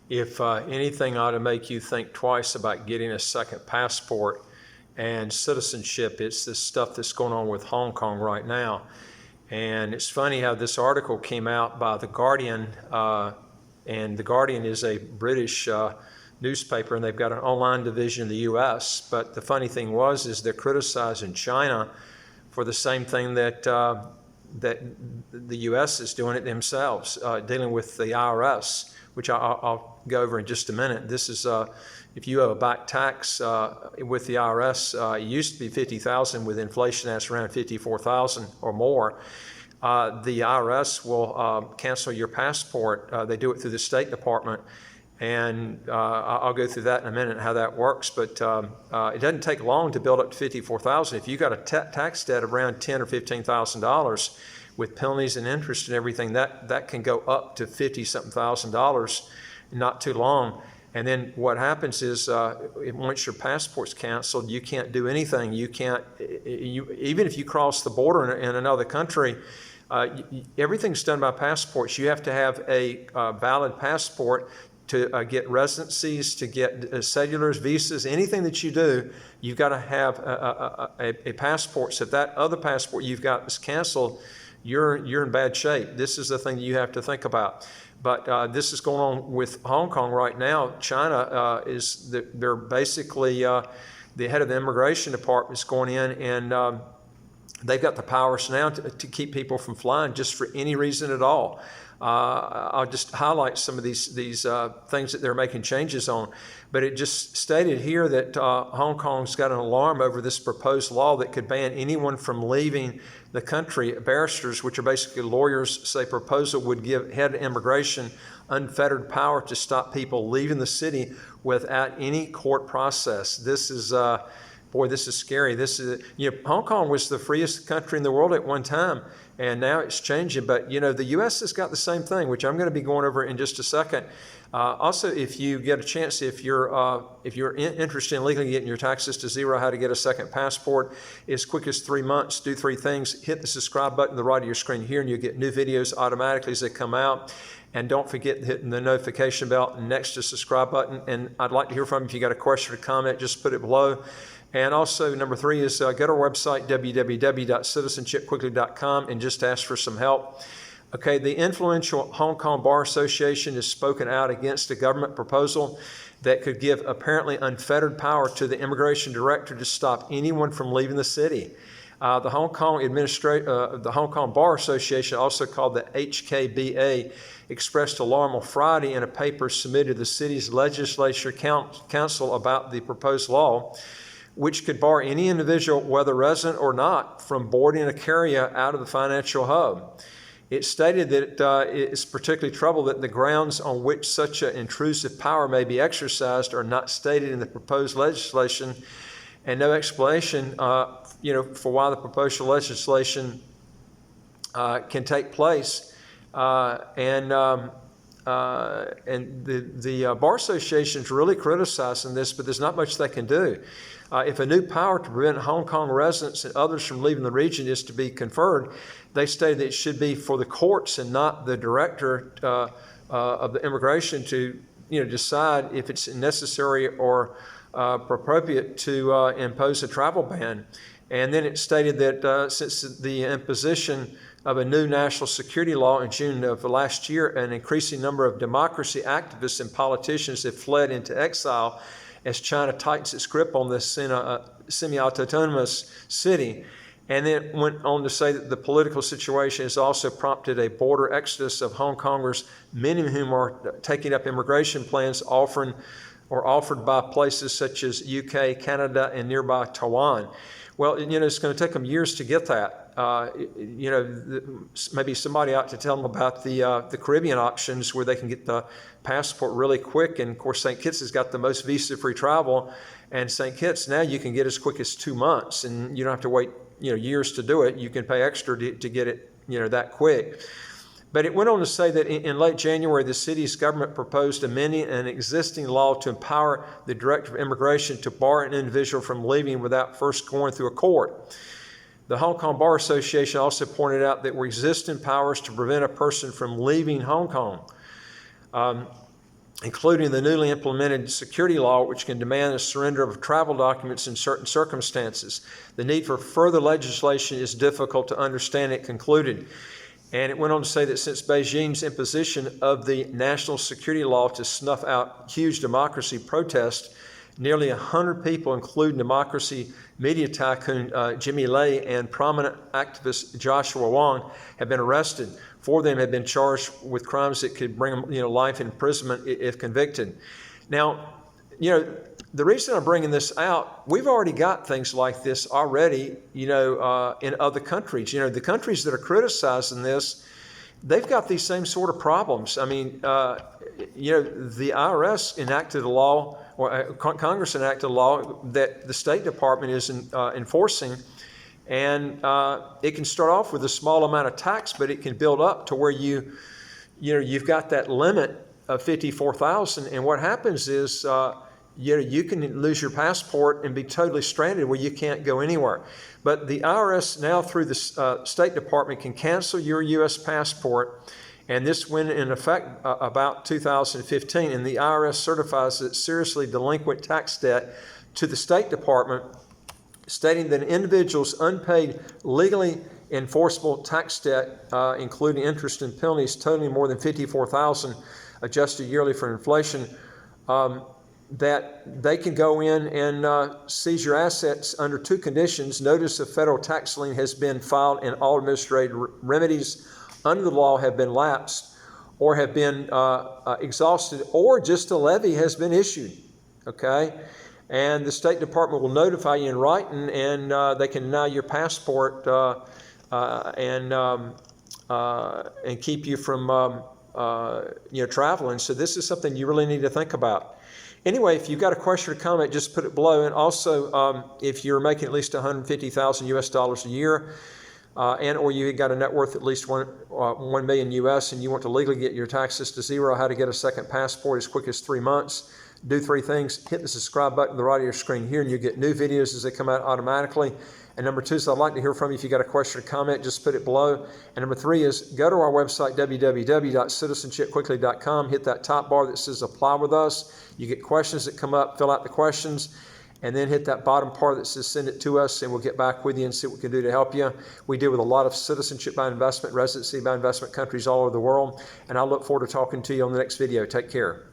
if anything ought to make you think twice about getting a second passport and citizenship, it's this stuff that's going on with Hong Kong right now. And it's funny how this article came out by The Guardian, and The Guardian is a British newspaper, and they've got an online division in the U.S. But the funny thing is they're criticizing China for the same thing that that the U.S. is doing it themselves, dealing with the IRS, which I'll go over in just a minute. This is if you owe a back tax with the IRS, it used to be $50,000. With inflation, that's around $54,000 or more. The IRS will cancel your passport. They do it through the State Department. And I'll go through that in a minute, how that works. But it doesn't take long to build up to $54,000. If you got a tax debt of around $10,000 or $15,000 with penalties and interest and everything, that can go up to $50-something thousand in not too long. And then what happens is once your passport's canceled, you can't do anything. You can't, even if you cross the border in another country, everything's done by passports. You have to have a valid passport to get residencies, to get cellulars, visas, anything that you do, you've got to have a passport. So if that other passport you've got is canceled, you're in bad shape. This is the thing that you have to think about. But this is going on with Hong Kong right now. China they're basically, the head of the immigration department is going in, and they've got the powers now to keep people from flying just for any reason at all. I'll just highlight some of these things that they're making changes on. But it just stated here that Hong Kong's got an alarm over this proposed law that could ban anyone from leaving the country. Barristers, which are basically lawyers, say proposal would give head of immigration unfettered power to stop people leaving the city without any court process. This is boy, this is scary. This is, Hong Kong was the freest country in the world at one time, and now it's changing. But, the U.S. has got the same thing, which I'm going to be going over in just a second. Also, if you get a chance, if you're interested in legally getting your taxes to zero, how to get a second passport as quick as 3 months, do 3 things. Hit the subscribe button on the right of your screen here, and you'll get new videos automatically as they come out. And don't forget hitting the notification bell next to the subscribe button. And I'd like to hear from you. If you got a question or comment, just put it below. And also, number 3 is go to our website, www.citizenshipquickly.com, and just ask for some help. Okay, the influential Hong Kong Bar Association has spoken out against a government proposal that could give apparently unfettered power to the immigration director to stop anyone from leaving the city. The Hong Kong Bar Association, also called the HKBA, expressed alarm on Friday in a paper submitted to the city's legislature council about the proposed law, which could bar any individual, whether resident or not, from boarding a carrier out of the financial hub. It stated that it's particularly troubled that the grounds on which such an intrusive power may be exercised are not stated in the proposed legislation, and no explanation, for why the proposed legislation can take place. And the Bar Association is really criticizing this, but there's not much they can do. If a new power to prevent Hong Kong residents and others from leaving the region is to be conferred, they stated that it should be for the courts and not the director of the immigration to decide if it's necessary or appropriate to impose a travel ban. And then it stated that since the imposition of a new national security law in June of last year, an increasing number of democracy activists and politicians have fled into exile as China tightens its grip on this semi-autonomous city. And then went on to say that the political situation has also prompted a border exodus of Hong Kongers, many of whom are taking up immigration plans offered by places such as UK, Canada, and nearby Taiwan. Well, it's going to take them years to get that. Maybe somebody ought to tell them about the Caribbean options where they can get the passport really quick. And of course, St. Kitts has got the most visa-free travel. And St. Kitts, now you can get as quick as 2 months, and you don't have to wait years to do it. You can pay extra to get it that quick. But it went on to say that in late January, the city's government proposed amending an existing law to empower the Director of Immigration to bar an individual from leaving without first going through a court. The Hong Kong Bar Association also pointed out that there were existing powers to prevent a person from leaving Hong Kong. including the newly implemented security law, which can demand the surrender of travel documents in certain circumstances. The need for further legislation is difficult to understand, it concluded. And it went on to say that since Beijing's imposition of the national security law to snuff out huge democracy protests, nearly 100 people, including democracy media tycoon Jimmy Lai and prominent activist Joshua Wong, have been arrested. 4 of them have been charged with crimes that could bring them, life imprisonment if convicted. Now, the reason I'm bringing this out, we've already got things like this already, in other countries. The countries that are criticizing this, they've got these same sort of problems. I mean, the IRS enacted a law, or Congress enacted a law that the State Department is enforcing, and it can start off with a small amount of tax, but it can build up to where you've got that limit of $54,000, and what happens is you can lose your passport and be totally stranded where you can't go anywhere. But the IRS now through the State Department can cancel your U.S. passport, and this went in effect about 2015, and the IRS certifies it seriously delinquent tax debt to the State Department, stating that an individual's unpaid legally enforceable tax debt, including interest and penalties totaling more than $54,000 adjusted yearly for inflation, that they can go in and seize your assets under 2 conditions. Notice of federal tax lien has been filed and all administrative remedies under the law have been lapsed or have been exhausted, or just a levy has been issued, okay? And the State Department will notify you in writing, and they can deny your passport and keep you from traveling. So this is something you really need to think about. Anyway, if you've got a question or comment, just put it below. And also, if you're making at least $150,000 US dollars a year, or you got a net worth at least 1 million US, and you want to legally get your taxes to zero, how to get a second passport as quick as 3 months, do 3 things. Hit the subscribe button on the right of your screen here, and you get new videos as they come out automatically. And number 2 is I'd like to hear from you. If you got a question or comment, just put it below. And number 3 is go to our website, www.citizenshipquickly.com. Hit that top bar that says apply with us. You get questions that come up, fill out the questions, and then hit that bottom part that says send it to us, and we'll get back with you and see what we can do to help you. We deal with a lot of citizenship by investment, residency by investment countries all over the world, and I look forward to talking to you on the next video. Take care.